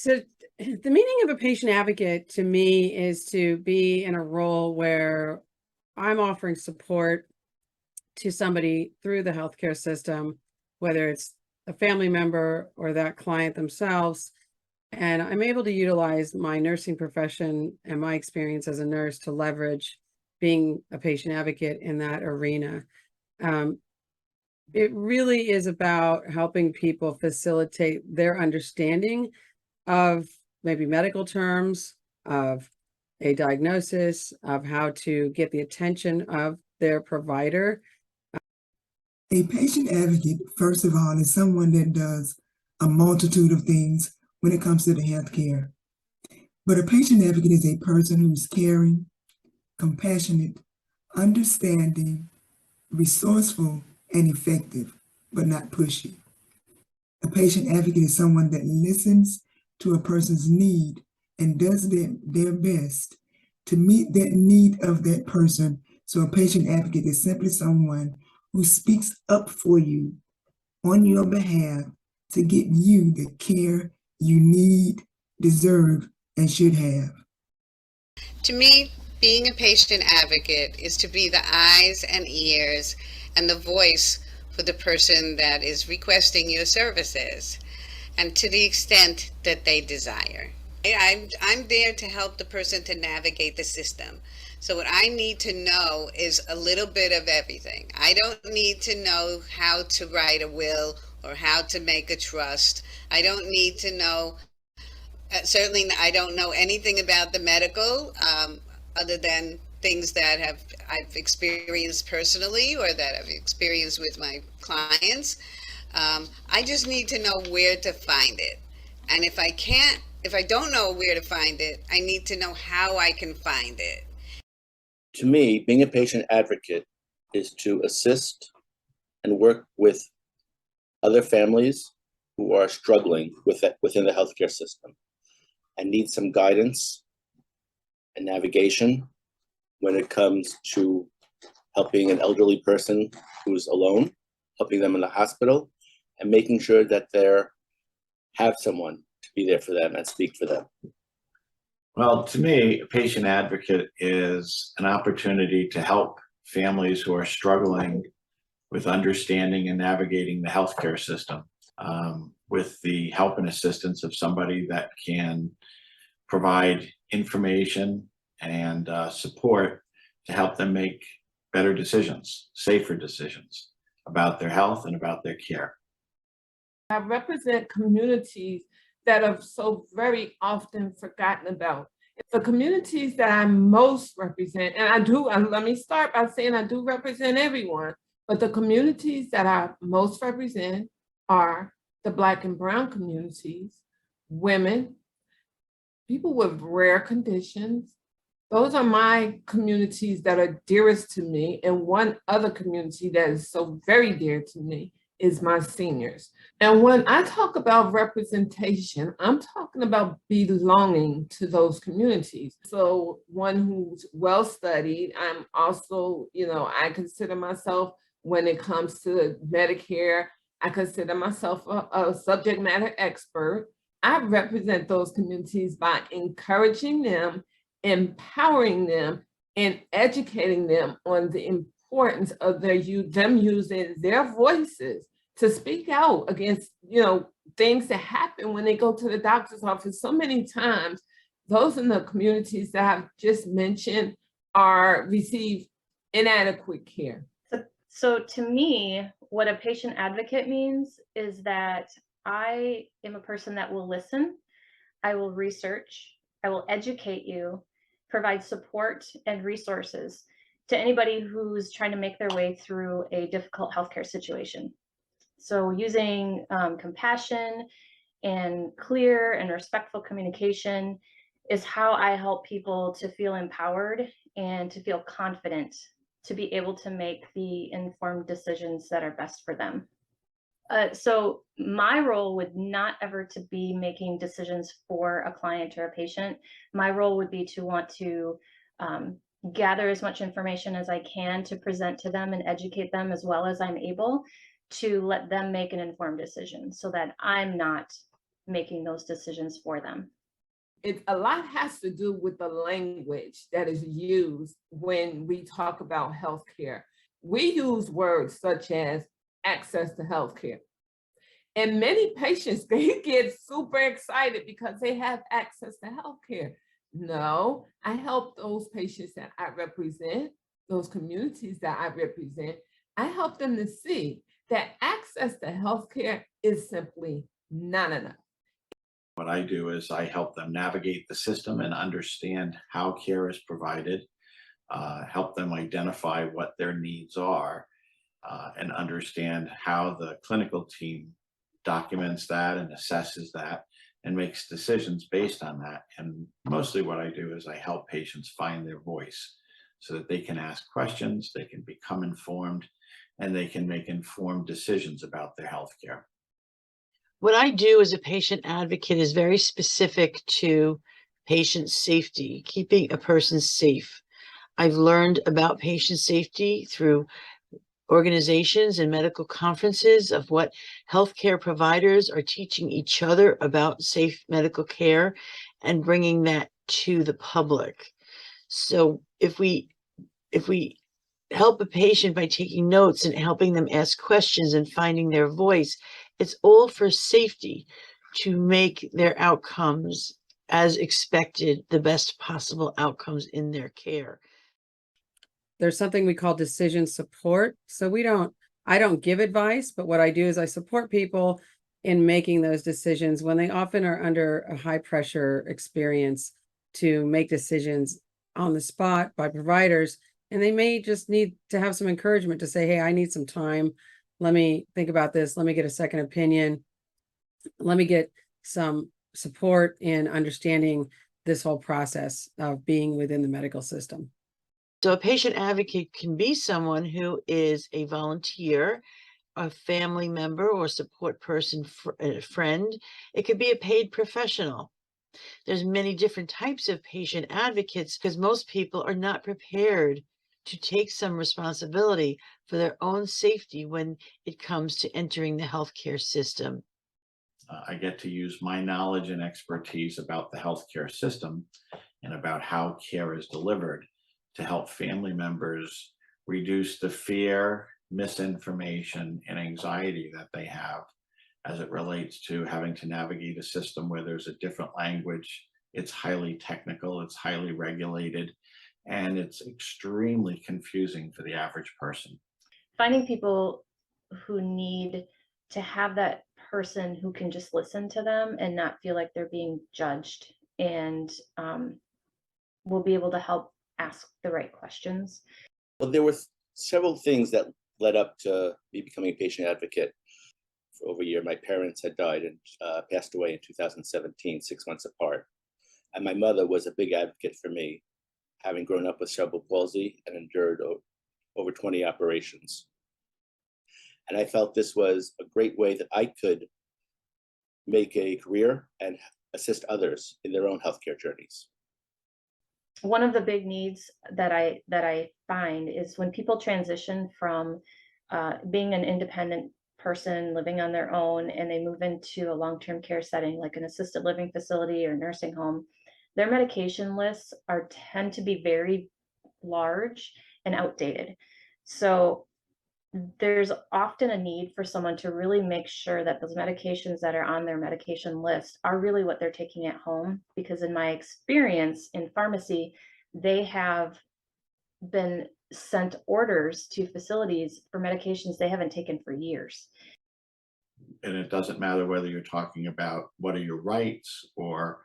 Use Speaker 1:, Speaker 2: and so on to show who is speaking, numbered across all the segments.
Speaker 1: So the meaning of a patient advocate to me is to be in a role where I'm offering support to somebody through the healthcare system, whether it's a family member or that client themselves. And I'm able to utilize my nursing profession and my experience as a nurse to leverage being a patient advocate in that arena. Um, it really is about helping people facilitate their understanding of maybe medical terms, of a diagnosis, of how to get the attention of their provider.
Speaker 2: A patient advocate, first of all, is someone that does a multitude of things when it comes to the healthcare. But a patient advocate is a person who's caring, compassionate, understanding, resourceful, and effective, but not pushy. A patient advocate is someone that listens to a person's need and does their best to meet that need of that person. So a patient advocate is simply someone who speaks up for you on your behalf to get you the care you need, deserve, and should have.
Speaker 3: To me, being a patient advocate is to be the eyes and ears and the voice for the person that is requesting your services, and to the extent that they desire. I'm there to help the person to navigate the system. So what I need to know is a little bit of everything. I don't need to know how to write a will or how to make a trust. I don't need to know, certainly I don't know anything about the medical, other than things that I've experienced personally or that I've experienced with my clients. I just need to know where to find it. And if I don't know where to find it, I need to know how I can find it.
Speaker 4: To me, being a patient advocate is to assist and work with other families who are struggling within the healthcare system and need some guidance and navigation when it comes to helping an elderly person who's alone, helping them in the hospital, and making sure that they have someone to be there for them and speak for them.
Speaker 5: Well, to me, a patient advocate is an opportunity to help families who are struggling with understanding and navigating the healthcare system, with the help and assistance of somebody that can provide information and support to help them make better decisions, safer decisions about their health and about their care.
Speaker 6: I represent communities that are so very often forgotten about. The communities that I most represent, and let me start by saying I do represent everyone, but the communities that I most represent are the Black and Brown communities, women, people with rare conditions. Those are my communities that are dearest to me. And one other community that is so very dear to me is my seniors. And when I talk about representation, I'm talking about belonging to those communities. So one who's well-studied, I'm also, I consider myself, when it comes to Medicare, I consider myself a subject matter expert. I represent those communities by encouraging them, empowering them, and educating them on the importance of them using their voices to speak out against, things that happen when they go to the doctor's office. So many times, those in the communities that I've just mentioned receive inadequate care.
Speaker 7: So to me, what a patient advocate means is that I am a person that will listen, I will research, I will educate you, provide support and resources to anybody who's trying to make their way through a difficult healthcare situation. So using compassion and clear and respectful communication is how I help people to feel empowered and to feel confident to be able to make the informed decisions that are best for them. So my role would not ever to be making decisions for a client or a patient. My role would be to want to gather as much information as I can to present to them and educate them as well as I'm able to let them make an informed decision so that I'm not making those decisions for them.
Speaker 6: A lot has to do with the language that is used when we talk about healthcare. We use words such as access to healthcare. And many patients, they get super excited because they have access to healthcare. No, I help those patients that I represent, those communities that I represent, I help them to see that access to healthcare is simply not enough.
Speaker 5: What I do is I help them navigate the system and understand how care is provided, help them identify what their needs are, and understand how the clinical team documents that and assesses that and makes decisions based on that. And mostly what I do is I help patients find their voice so that they can ask questions, they can become informed, and they can make informed decisions about their healthcare.
Speaker 8: What I do as a patient advocate is very specific to patient safety, keeping a person safe. I've learned about patient safety through organizations and medical conferences of what healthcare providers are teaching each other about safe medical care and bringing that to the public. So if we help a patient by taking notes and helping them ask questions and finding their voice, it's all for safety to make their outcomes as expected, the best possible outcomes in their care.
Speaker 1: There's something we call decision support. So I don't give advice, but what I do is I support people in making those decisions when they often are under a high pressure experience to make decisions on the spot by providers. And they may just need to have some encouragement to say, hey, I need some time. Let me think about this. Let me get a second opinion. Let me get some support in understanding this whole process of being within the medical system.
Speaker 8: So a patient advocate can be someone who is a volunteer, a family member or support person, a friend. It could be a paid professional. There's many different types of patient advocates because most people are not prepared to take some responsibility for their own safety when it comes to entering the healthcare system.
Speaker 5: I get to use my knowledge and expertise about the healthcare system and about how care is delivered to help family members reduce the fear, misinformation, and anxiety that they have as it relates to having to navigate a system where there's a different language. It's highly technical, it's highly regulated, and it's extremely confusing for the average person.
Speaker 7: Finding people who need to have that person who can just listen to them and not feel like they're being judged, and will be able to help ask the right questions.
Speaker 4: Well, there were several things that led up to me becoming a patient advocate. For over a year, my parents had died and passed away in 2017, 6 months apart. And my mother was a big advocate for me, having grown up with cerebral palsy and endured over 20 operations. And I felt this was a great way that I could make a career and assist others in their own healthcare journeys.
Speaker 7: One of the big needs that I find is when people transition from being an independent person living on their own and they move into a long-term care setting like an assisted living facility or nursing home, their medication lists tend to be very large and outdated. So there's often a need for someone to really make sure that those medications that are on their medication list are really what they're taking at home, because in my experience in pharmacy, they have been sent orders to facilities for medications they haven't taken for years.
Speaker 5: And it doesn't matter whether you're talking about what are your rights or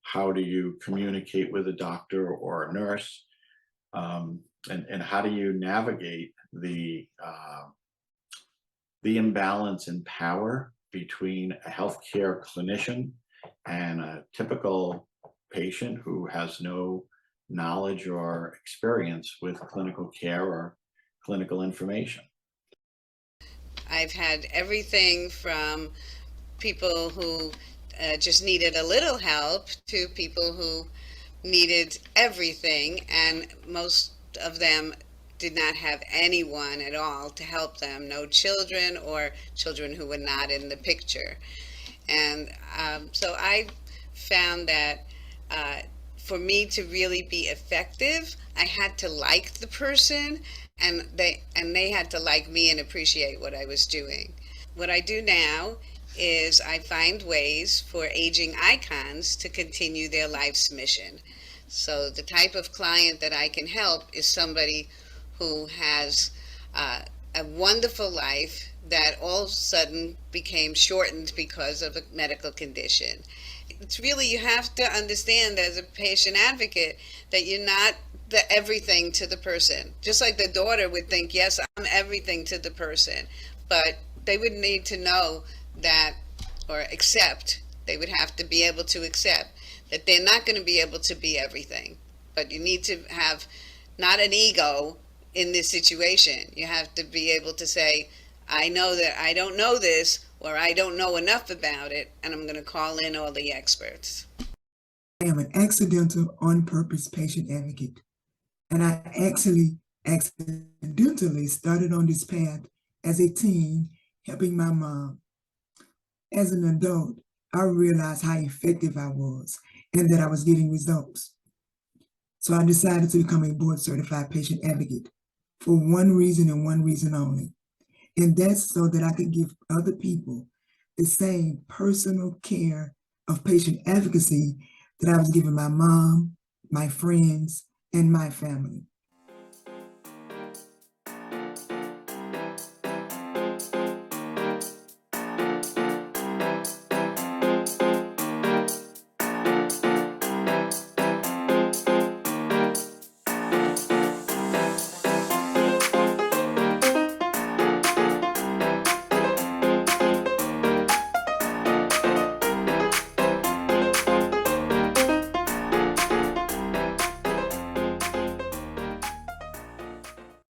Speaker 5: how do you communicate with a doctor or a nurse, and how do you navigate the imbalance in power between a healthcare clinician and a typical patient who has no knowledge or experience with clinical care or clinical information.
Speaker 3: I've had everything from people who just needed a little help to people who needed everything, and most of them did not have anyone at all to help them, no children or children who were not in the picture. And so I found that for me to really be effective, I had to like the person, and they had to like me and appreciate what I was doing. What I do now is I find ways for aging icons to continue their life's mission. So the type of client that I can help is somebody who has a wonderful life that all of a sudden became shortened because of a medical condition. It's really, you have to understand as a patient advocate that you're not the everything to the person. Just like the daughter would think, yes, I'm everything to the person, but they would need to know that, or accept, they would have to be able to accept that they're not going to be able to be everything. But you need to have not an ego in this situation. You have to be able to say, I know that I don't know this, or I don't know enough about it, and I'm going to call in all the experts.
Speaker 2: I am an accidental, on-purpose patient advocate, and I actually accidentally started on this path as a teen, helping my mom. As an adult, I realized how effective I was and that I was getting results. So I decided to become a board-certified patient advocate for one reason and one reason only. And that's so that I could give other people the same personal care of patient advocacy that I was giving my mom, my friends, and my family.